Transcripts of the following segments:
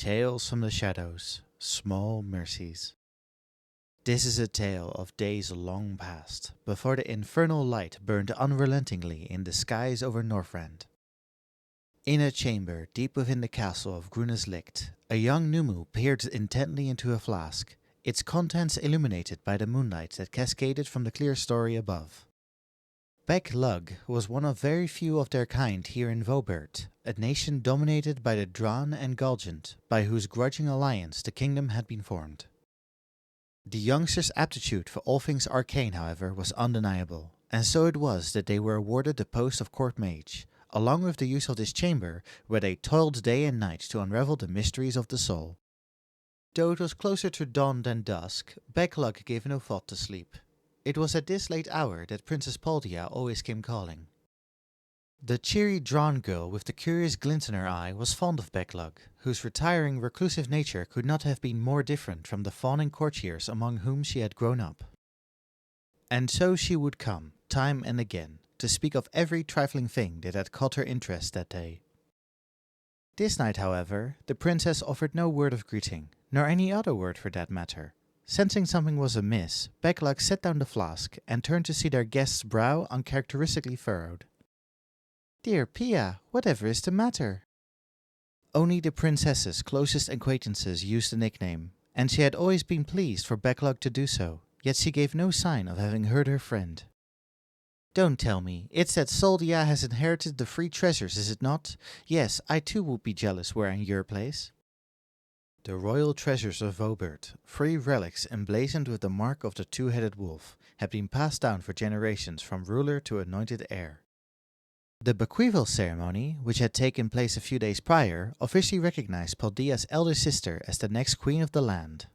Tales from the Shadows, Small Mercies. This is a tale of days long past, before the infernal light burned unrelentingly in the skies over Northrend. In a chamber deep within the castle of Grunneslicht, a young Numu peered intently into a flask, its contents illuminated by the moonlight that cascaded from the clear story above. Beq-Lugg was one of very few of their kind here in Vobert, a nation dominated by the Dran and Galgant, by whose grudging alliance the kingdom had been formed. The youngsters' aptitude for all things arcane, however, was undeniable, and so it was that they were awarded the post of court mage, along with the use of this chamber, where they toiled day and night to unravel the mysteries of the soul. Though it was closer to dawn than dusk, Beq-Lugg gave no thought to sleep. It was at this late hour that Princess Paldia always came calling. The cheery Dran girl with the curious glint in her eye was fond of Beq-Lugg, whose retiring, reclusive nature could not have been more different from the fawning courtiers among whom she had grown up. And so she would come, time and again, to speak of every trifling thing that had caught her interest that day. This night, however, the princess offered no word of greeting, nor any other word for that matter. Sensing something was amiss, Beq-Lugg set down the flask and turned to see their guest's brow uncharacteristically furrowed. "Dear Pia, whatever is the matter?" Only the princess's closest acquaintances used the nickname, and she had always been pleased for Beq-Lugg to do so, yet she gave no sign of having heard her friend. "Don't tell me, it's that Soldia has inherited the three treasures, is it not? Yes, I too would be jealous were I in your place." The royal treasures of Vobert, three relics emblazoned with the mark of the two-headed wolf, had been passed down for generations from ruler to anointed heir. The bequeathal ceremony, which had taken place a few days prior, officially recognized Paldia's elder sister as the next queen of the land.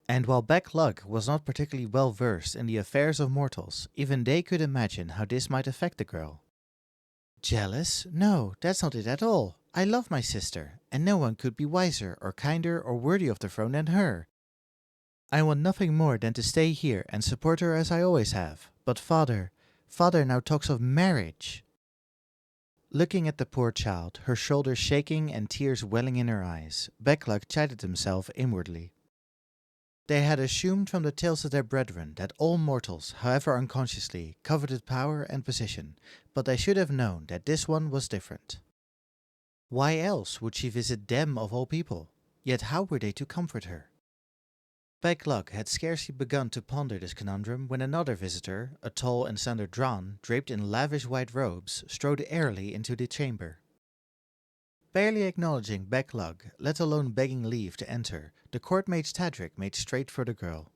And while Beq-Lugg was not particularly well versed in the affairs of mortals, even they could imagine how this might affect the girl. "Jealous? No, that's not it at all. I love my sister, and no one could be wiser or kinder or worthy of the throne than her. I want nothing more than to stay here and support her as I always have. But father now talks of marriage." Looking at the poor child, her shoulders shaking and tears welling in her eyes, Beq-Lugg chided himself inwardly. They had assumed from the tales of their brethren that all mortals, however unconsciously, coveted power and position, but they should have known that this one was different. Why else would she visit them of all people? Yet how were they to comfort her? Beq-Lugg had scarcely begun to ponder this conundrum when another visitor, a tall and slender Dran, draped in lavish white robes, strode airily into the chamber. Barely acknowledging Beq-Lugg, let alone begging leave to enter, the court mage Tadric made straight for the girl.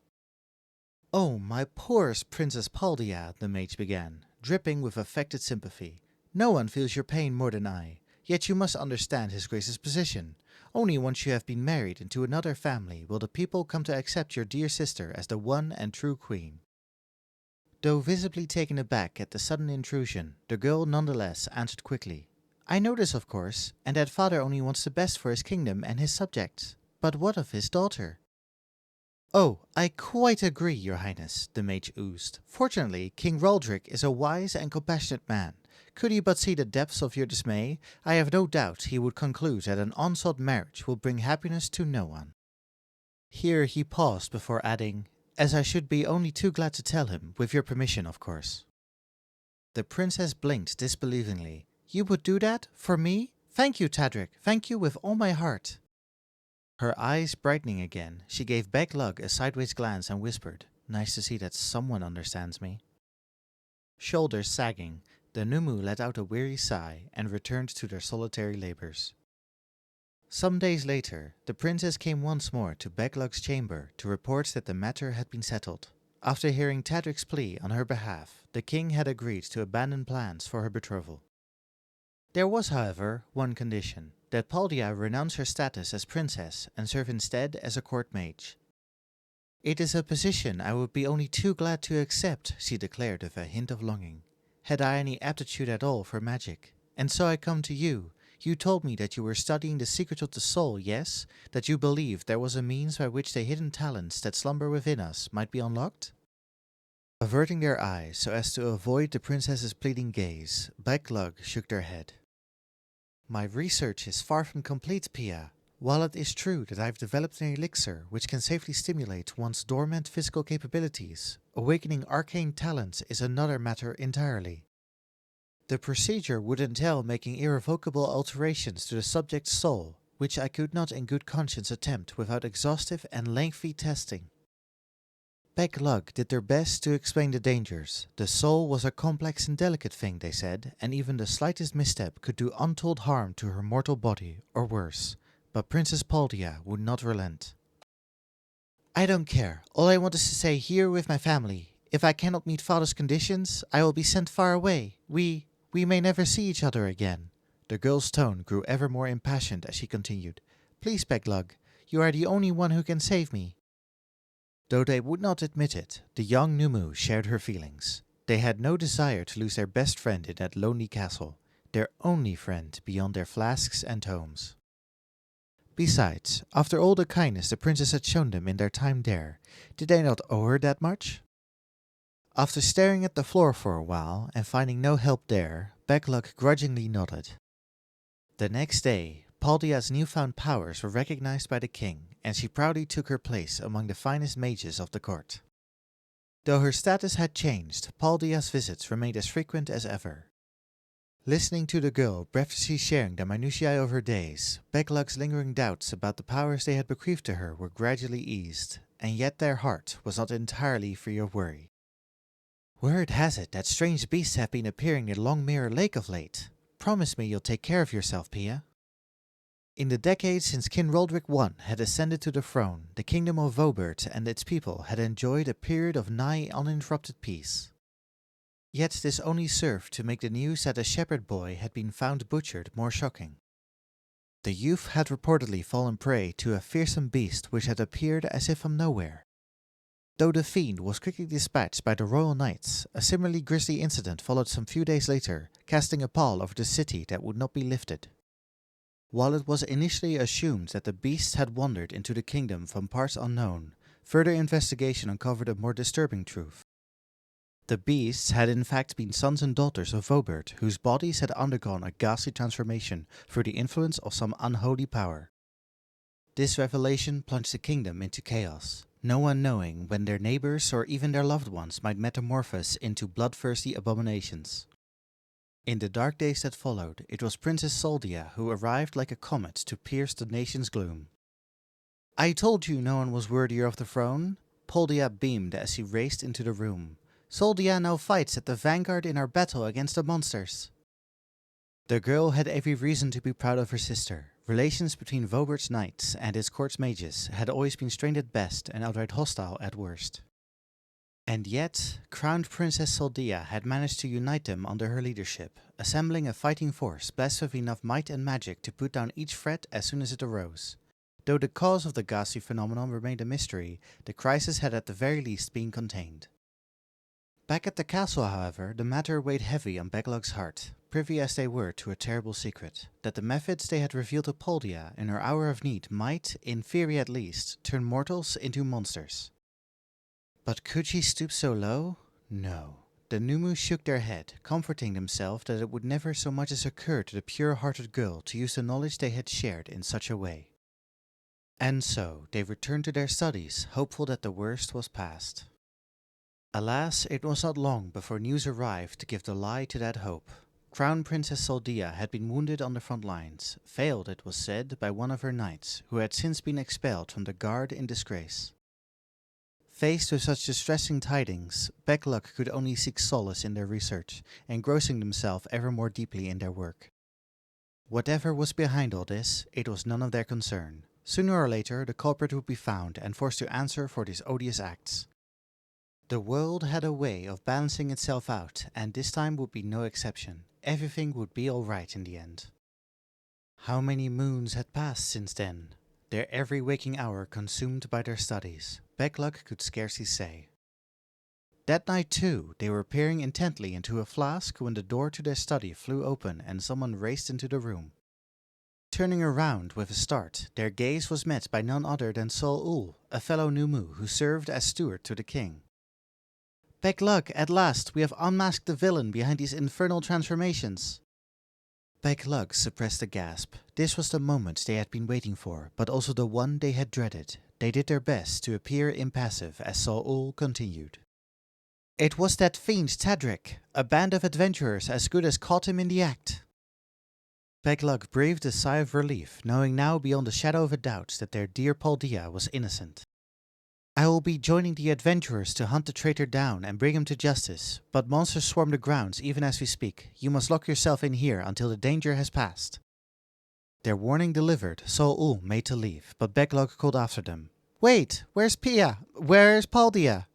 "Oh, my poorest Princess Paldia," the mage began, dripping with affected sympathy. "No one feels your pain more than I, yet you must understand his grace's position. Only once you have been married into another family will the people come to accept your dear sister as the one and true queen." Though visibly taken aback at the sudden intrusion, the girl nonetheless answered quickly. "I know this, of course, and that father only wants the best for his kingdom and his subjects. But what of his daughter?" "Oh, I quite agree, your highness," the mage oozed. "Fortunately, King Raldric is a wise and compassionate man. Could he but see the depths of your dismay, I have no doubt he would conclude that an unsought marriage will bring happiness to no one." Here he paused before adding, "As I should be only too glad to tell him, with your permission, of course." The princess blinked disbelievingly. "You would do that? For me? Thank you, Tadric. Thank you with all my heart." Her eyes brightening again, she gave Beq-Lugg a sideways glance and whispered, "Nice to see that someone understands me." Shoulders sagging, the Numu let out a weary sigh and returned to their solitary labors. Some days later, the princess came once more to Beq-Lugg's chamber to report that the matter had been settled. After hearing Tadric's plea on her behalf, the king had agreed to abandon plans for her betrothal. There was, however, one condition, that Paldia renounce her status as princess and serve instead as a court mage. "It is a position I would be only too glad to accept," she declared with a hint of longing, "had I any aptitude at all for magic. And so I come to you. You told me that you were studying the secret of the soul, yes? That you believed there was a means by which the hidden talents that slumber within us might be unlocked?" Averting their eyes so as to avoid the princess's pleading gaze, Beq-Lugg shook their head. "My research is far from complete, Pia. While it is true that I've developed an elixir which can safely stimulate one's dormant physical capabilities, awakening arcane talents is another matter entirely. The procedure would entail making irrevocable alterations to the subject's soul, which I could not in good conscience attempt without exhaustive and lengthy testing. Beq-Lugg did their best to explain the dangers. The soul was a complex and delicate thing, they said, and even the slightest misstep could do untold harm to her mortal body, or worse. But Princess Paldea would not relent. I don't care. All I want is to stay here with my family. If I cannot meet father's conditions, I will be sent far away. We may never see each other again. The girl's tone grew ever more impassioned as she continued. Please, Beq-Lugg, you are the only one who can save me. Though they would not admit it, the young Numu shared her feelings. They had no desire to lose their best friend in that lonely castle, their only friend beyond their flasks and tomes. Besides, after all the kindness the princess had shown them in their time there, did they not owe her that much? After staring at the floor for a while and finding no help there, Beq-Lugg grudgingly nodded. The next day, Paldea's newfound powers were recognized by the king, and she proudly took her place among the finest mages of the court. Though her status had changed, Paldea's visits remained as frequent as ever. Listening to the girl breathlessly sharing the minutiae of her days, Beq-Lugg's lingering doubts about the powers they had bequeathed to her were gradually eased, and yet their heart was not entirely free of worry. Word has it that strange beasts have been appearing near Long Mirror Lake of late. Promise me you'll take care of yourself, Pia. In the decades since King Roderick I had ascended to the throne, the kingdom of Vobert and its people had enjoyed a period of nigh uninterrupted peace. Yet this only served to make the news that a shepherd boy had been found butchered more shocking. The youth had reportedly fallen prey to a fearsome beast which had appeared as if from nowhere. Though the fiend was quickly dispatched by the royal knights, a similarly grisly incident followed some few days later, casting a pall over the city that would not be lifted. While it was initially assumed that the beast had wandered into the kingdom from parts unknown, further investigation uncovered a more disturbing truth. The beasts had in fact been sons and daughters of Vobert, whose bodies had undergone a ghastly transformation through the influence of some unholy power. This revelation plunged the kingdom into chaos, no one knowing when their neighbors or even their loved ones might metamorphose into bloodthirsty abominations. In the dark days that followed, it was Princess Soldia who arrived like a comet to pierce the nation's gloom. I told you no one was worthier of the throne, Paldea beamed as she raced into the room. Soldia now fights at the vanguard in our battle against the monsters. The girl had every reason to be proud of her sister. Relations between Vobert's knights and its court's mages had always been strained at best and outright hostile at worst. And yet, Crowned Princess Soldia had managed to unite them under her leadership, assembling a fighting force blessed with enough might and magic to put down each threat as soon as it arose. Though the cause of the ghastly phenomenon remained a mystery, the crisis had at the very least been contained. Back at the castle, however, the matter weighed heavy on Beq-Lugg's heart, privy as they were to a terrible secret, that the methods they had revealed to Paldea in her hour of need might, in theory at least, turn mortals into monsters. But could she stoop so low? No. The Numu shook their head, comforting themselves that it would never so much as occur to the pure-hearted girl to use the knowledge they had shared in such a way. And so they returned to their studies, hopeful that the worst was past. Alas, it was not long before news arrived to give the lie to that hope. Crown Princess Soldia had been wounded on the front lines, failed, it was said, by one of her knights, who had since been expelled from the guard in disgrace. Faced with such distressing tidings, Beq-Lugg could only seek solace in their research, engrossing themselves ever more deeply in their work. Whatever was behind all this, it was none of their concern. Sooner or later, the culprit would be found and forced to answer for these odious acts. The world had a way of balancing itself out, and this time would be no exception. Everything would be all right in the end. How many moons had passed since then? Their every waking hour consumed by their studies, Beq-Lugg could scarcely say. That night too, they were peering intently into a flask when the door to their study flew open and someone raced into the room. Turning around with a start, their gaze was met by none other than Sol-Ul, a fellow Numu who served as steward to the king. Beq-Lugg, at last, we have unmasked the villain behind these infernal transformations. Beq-Lugg suppressed a gasp. This was the moment they had been waiting for, but also the one they had dreaded. They did their best to appear impassive as Saul continued. It was that fiend Tadric, a band of adventurers as good as caught him in the act. Beq-Lugg breathed a sigh of relief, knowing now beyond a shadow of a doubt that their dear Paldea was innocent. I will be joining the adventurers to hunt the traitor down and bring him to justice, but monsters swarm the grounds even as we speak. You must lock yourself in here until the danger has passed. Their warning delivered, Saul made to leave, but Beq-Lugg called after them. Wait, where's Pia? Where's Paldea?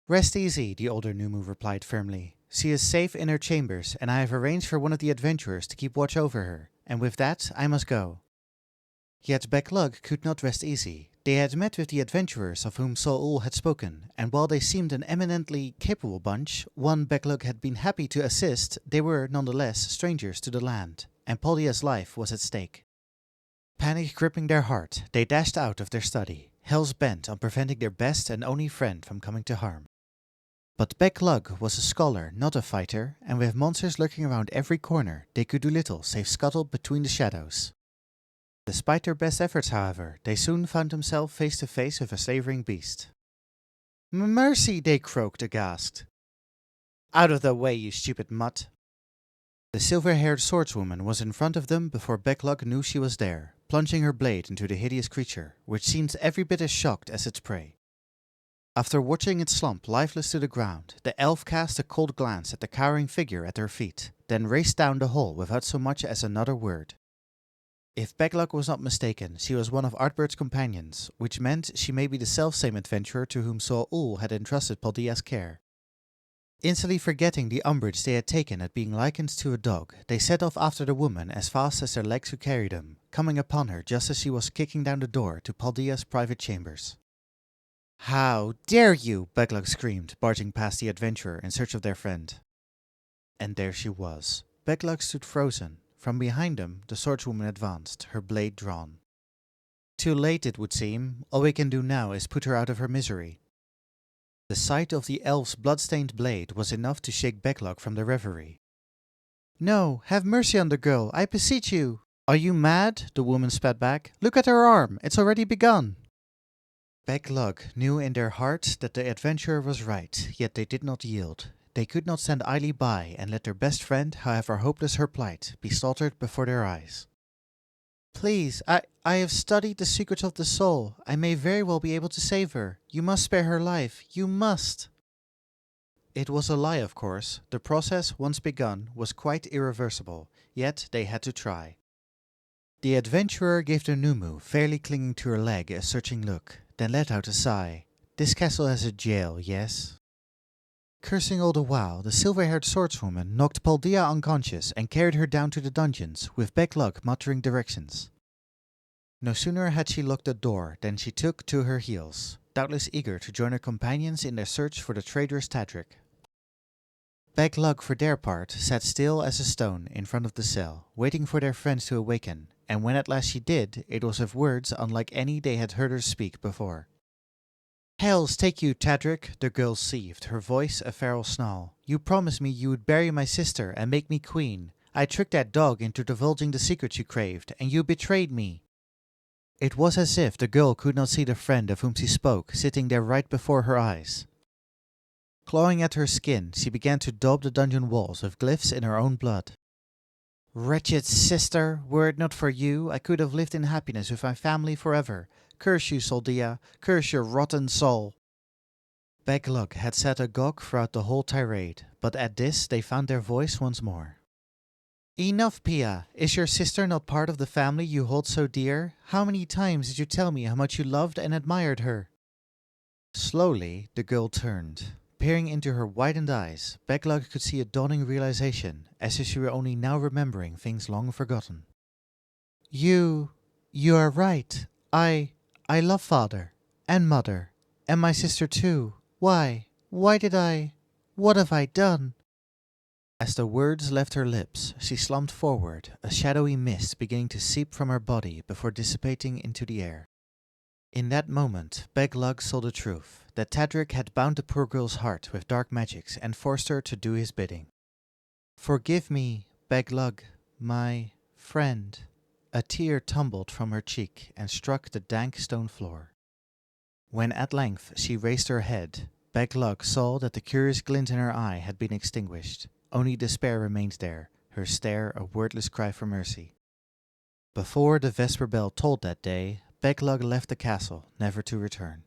Rest easy, the older Numu replied firmly. She is safe in her chambers, and I have arranged for one of the adventurers to keep watch over her, and with that I must go. Yet Beq-Lugg could not rest easy. They had met with the adventurers of whom Saul had spoken, and while they seemed an eminently capable bunch, one Beq-Lugg had been happy to assist, they were nonetheless strangers to the land, and Paldea's life was at stake. Panic gripping their heart, they dashed out of their study, hells bent on preventing their best and only friend from coming to harm. But Beq-Lugg was a scholar, not a fighter, and with monsters lurking around every corner, they could do little save scuttle between the shadows. Despite their best efforts, however, they soon found themselves face to face with a slavering beast. Mercy, they croaked aghast. Out of the way, you stupid mutt. The silver-haired swordswoman was in front of them before Beq-Lugg knew she was there, plunging her blade into the hideous creature, which seemed every bit as shocked as its prey. After watching it slump lifeless to the ground, the elf cast a cold glance at the cowering figure at her feet, then raced down the hall without so much as another word. If Beq-Lugg was not mistaken, she was one of Artbird's companions, which meant she may be the selfsame adventurer to whom Saul had entrusted Paldea's care. Instantly forgetting the umbrage they had taken at being likened to a dog, they set off after the woman as fast as their legs could carry them, coming upon her just as she was kicking down the door to Paldea's private chambers. How dare you! Beq-Lugg screamed, barging past the adventurer in search of their friend. And there she was. Beq-Lugg stood frozen. From behind them, the swordswoman advanced, her blade drawn. Too late, it would seem. All we can do now is put her out of her misery. The sight of the elf's blood-stained blade was enough to shake Beq-Lugg from the reverie. No, have mercy on the girl, I beseech you! Are you mad? The woman spat back. Look at her arm, it's already begun. Beq-Lugg knew in their hearts that the adventurer was right, yet they did not yield. They could not stand idly by and let their best friend, however hopeless her plight, be slaughtered before their eyes. Please, I have studied the secrets of the soul. I may very well be able to save her. You must spare her life. You must. It was a lie, of course. The process, once begun, was quite irreversible, yet they had to try. The adventurer gave the Numu, fairly clinging to her leg, a searching look, then let out a sigh. This castle has a jail, yes? Cursing all the while, the silver-haired swordswoman knocked Paldea unconscious and carried her down to the dungeons, with Beq-Lugg muttering directions. No sooner had she locked the door than she took to her heels, doubtless eager to join her companions in their search for the traitorous Tadric. Beq-Lugg, for their part, sat still as a stone in front of the cell, waiting for their friends to awaken, and when at last she did, it was with words unlike any they had heard her speak before. Hells take you, Tadric, the girl seethed, her voice a feral snarl. You promised me you would bury my sister and make me queen. I tricked that dog into divulging the secrets you craved, and you betrayed me. It was as if the girl could not see the friend of whom she spoke, sitting there right before her eyes. Clawing at her skin, she began to daub the dungeon walls with glyphs in her own blood. Wretched sister, were it not for you, I could have lived in happiness with my family forever. Curse you, Paldea, curse your rotten soul. Beq-Lugg had sat agog throughout the whole tirade, but at this they found their voice once more. Enough, Pia! Is your sister not part of the family you hold so dear? How many times did you tell me how much you loved and admired her? Slowly the girl turned. Peering into her widened eyes, Beq-Lugg could see a dawning realization, as if she were only now remembering things long forgotten. You are right. I love father, and mother, and my sister too. Why did I? What have I done? As the words left her lips, she slumped forward, a shadowy mist beginning to seep from her body before dissipating into the air. In that moment, Beq-Lugg saw the truth, that Tadric had bound the poor girl's heart with dark magics and forced her to do his bidding. Forgive me, Beq-Lugg, My friend. A tear tumbled from her cheek and struck the dank stone floor. When at length she raised her head, Beq-Lugg saw that the curious glint in her eye had been extinguished. Only despair remained there, her stare a wordless cry for mercy. Before the vesper bell tolled that day, Beq-Lugg left the castle, never to return.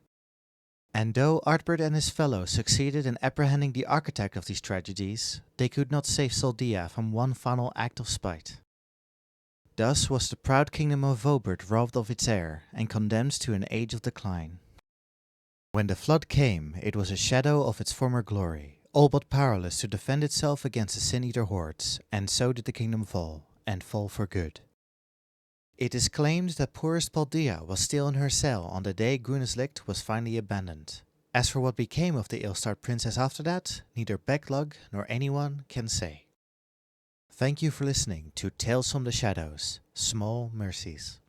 And though Artbert and his fellows succeeded in apprehending the architect of these tragedies, they could not save Soldia from one final act of spite. Thus was the proud kingdom of Vobert robbed of its heir and condemned to an age of decline. When the flood came, it was a shadow of its former glory, all but powerless to defend itself against the sin-eater hordes, and so did the kingdom fall, and fall for good. It is claimed that poorest Paldea was still in her cell on the day Grunislicht was finally abandoned. As for what became of the ill-starred princess after that, neither Beq-Lugg nor anyone can say. Thank you for listening to Tales from the Shadows, Small Mercies.